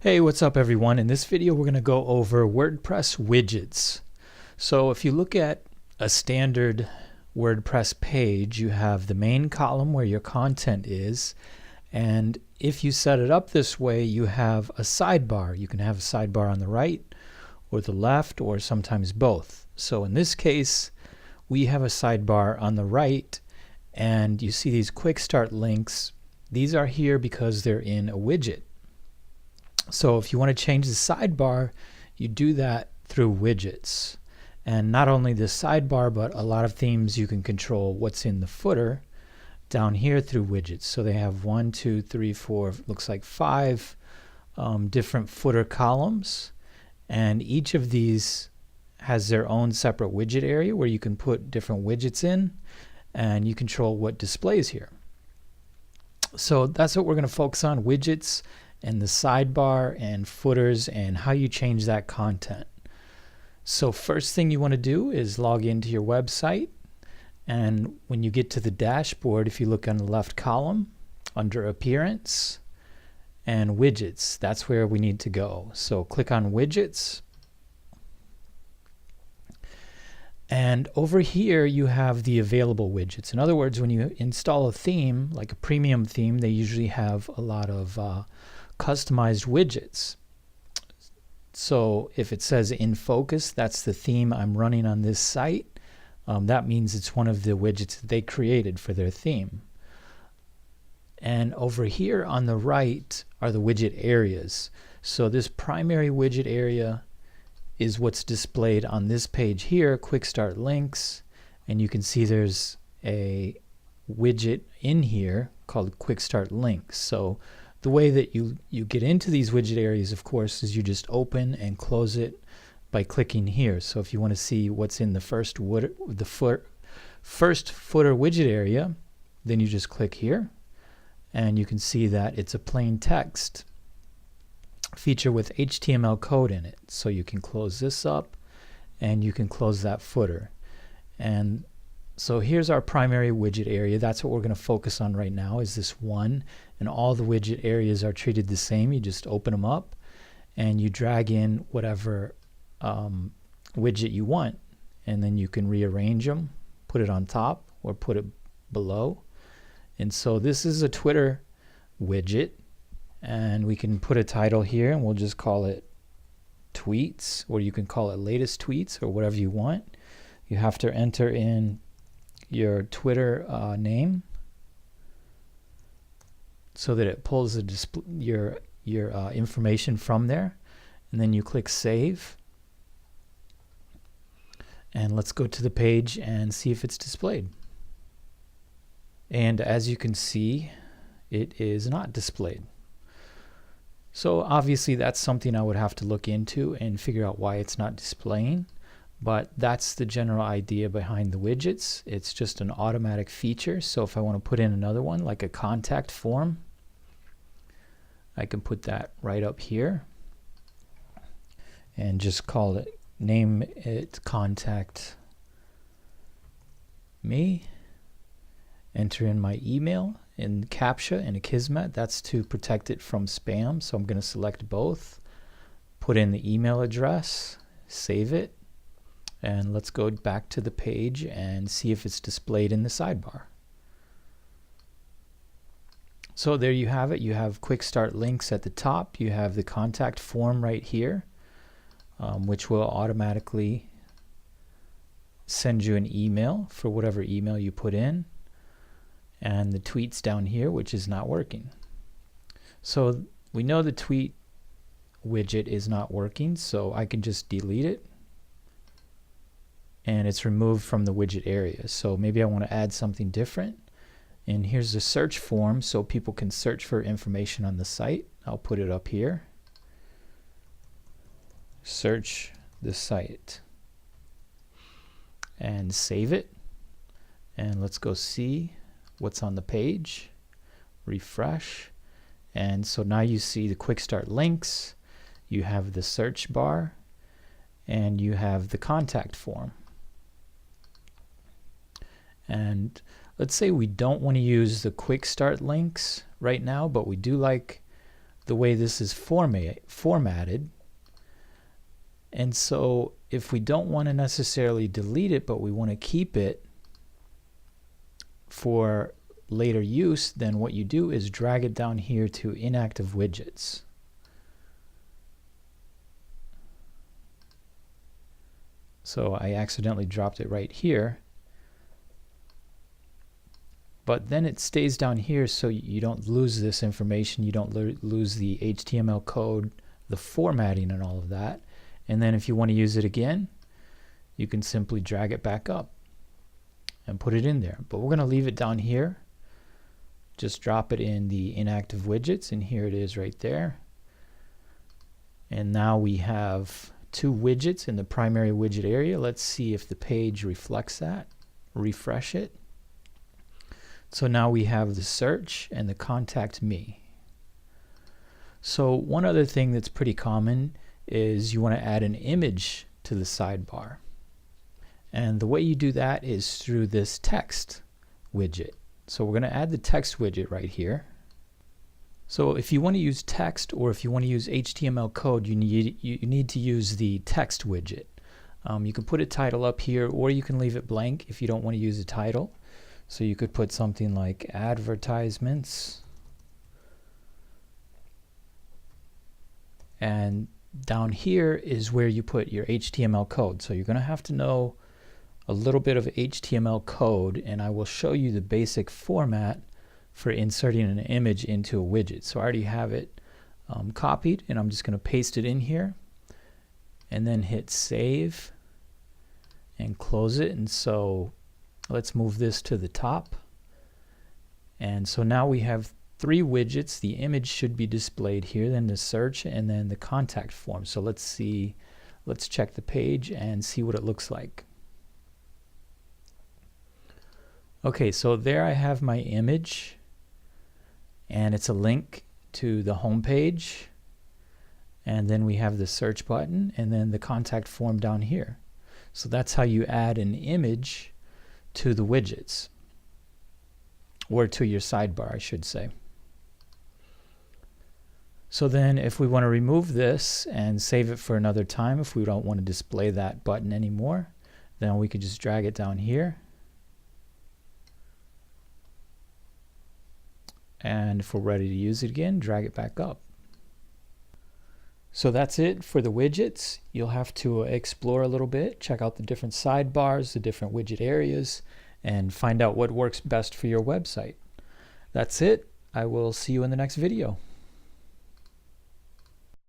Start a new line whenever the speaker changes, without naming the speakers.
Hey, what's up everyone? In this video we're going to go over WordPress widgets. So if you look at a standard WordPress page, you have the main column where your content is, and if you set it up this way, you have a sidebar. You can have a sidebar on the right or the left, or sometimes both. So in this case we have a sidebar on the right, and you see these quick start links. These are here because they're in a widget. So if you want to change the sidebar, you do that through widgets. And not only the sidebar, but a lot of themes you can control what's in the footer down here through widgets. So they have 1, 2, 3, 4, looks like 5 different footer columns. And each of these has their own separate widget area where you can put different widgets in, and you control what displays here. So that's what we're going to focus on: widgets and the sidebar and footers and how you change that content. So first thing you want to do is log into your website, and when you get to the dashboard, if you look on the left column under appearance and widgets, that's where we need to go. So click on widgets, and over here you have the available widgets. In other words, when you install a theme like a premium theme, they usually have a lot of customized widgets. So if it says in focus, that's the theme I'm running on this site. That means it's one of the widgets that they created for their theme. And over here on the right are the widget areas. So this primary widget area is what's displayed on this page here, quick start links, and you can see there's a widget in here called quick start links. So the way that you get into these widget areas, of course, is you just open and close it by clicking here. So if you want to see what's in the first footer widget area, then you just click here, and you can see that it's a plain text feature with HTML code in it. So you can close this up and you can close that footer. And so here's our primary widget area. That's what we're going to focus on right now, is this one. And all the widget areas are treated the same. You just open them up and you drag in whatever widget you want, and then you can rearrange them, put it on top or put it below. And so this is a Twitter widget, and we can put a title here, and we'll just call it tweets, or you can call it latest tweets, or whatever you want. You have to enter in your Twitter name so that it pulls your information from there, and then you click save, and let's go to the page and see if it's displayed. And as you can see, it is not displayed. So obviously that's something I would have to look into and figure out why it's not displaying. But that's the general idea behind the widgets. It's just an automatic feature. So if I want to put in another one, like a contact form, I can put that right up here and just call it, name it contact me, enter in my email in CAPTCHA and Akismet. That's to protect it from spam. So I'm going to select both, put in the email address, save it, and let's go back to the page and see if it's displayed in the sidebar. So there you have it. You have quick start links at the top. You have the contact form right here, which will automatically send you an email for whatever email you put in, and the tweets down here, which is not working. So we know the tweet widget is not working, so I can just delete it, and it's removed from the widget area. So maybe I want to add something different, and here's the search form so people can search for information on the site. I'll put it up here. Search the site and save it, and let's go see what's on the page. Refresh, and so now you see the quick start links, you have the search bar, and you have the contact form. And let's say we don't want to use the quick start links right now, but we do like the way this is formatted. And so if we don't want to necessarily delete it, but we want to keep it for later use, then what you do is drag it down here to inactive widgets. So I accidentally dropped it right here. But then it stays down here so you don't lose this information, you don't lose the HTML code, the formatting and all of that. And then if you want to use it again, you can simply drag it back up and put it in there. But we're going to leave it down here. Just drop it in the inactive widgets, and here it is right there. And now we have 2 widgets in the primary widget area. Let's see if the page reflects that. Refresh it. So now we have the search and the contact me. So one other thing that's pretty common is you want to add an image to the sidebar. And the way you do that is through this text widget. So we're going to add the text widget right here. So if you want to use text, or if you want to use HTML code, you need to use the text widget. You can put a title up here, or you can leave it blank if you don't want to use a title. So you could put something like advertisements, and down here is where you put your HTML code. So you're going to have to know a little bit of HTML code, and I will show you the basic format for inserting an image into a widget. So I already have it copied, and I'm just going to paste it in here and then hit save and close it. And so let's move this to the top. And so now we have 3 widgets. The image should be displayed here, then the search, and then the contact form. So let's see, let's check the page and see what it looks like. Okay, so there I have my image, and it's a link to the home page, and then we have the search button and then the contact form down here. So that's how you add an image to the widgets, or to your sidebar, I should say. So then if we want to remove this and save it for another time, if we don't want to display that button anymore, then we could just drag it down here. And if we're ready to use it again, drag it back up. So that's it for the widgets. You'll have to explore a little bit, check out the different sidebars, the different widget areas, and find out what works best for your website. That's it. I will see you in the next video.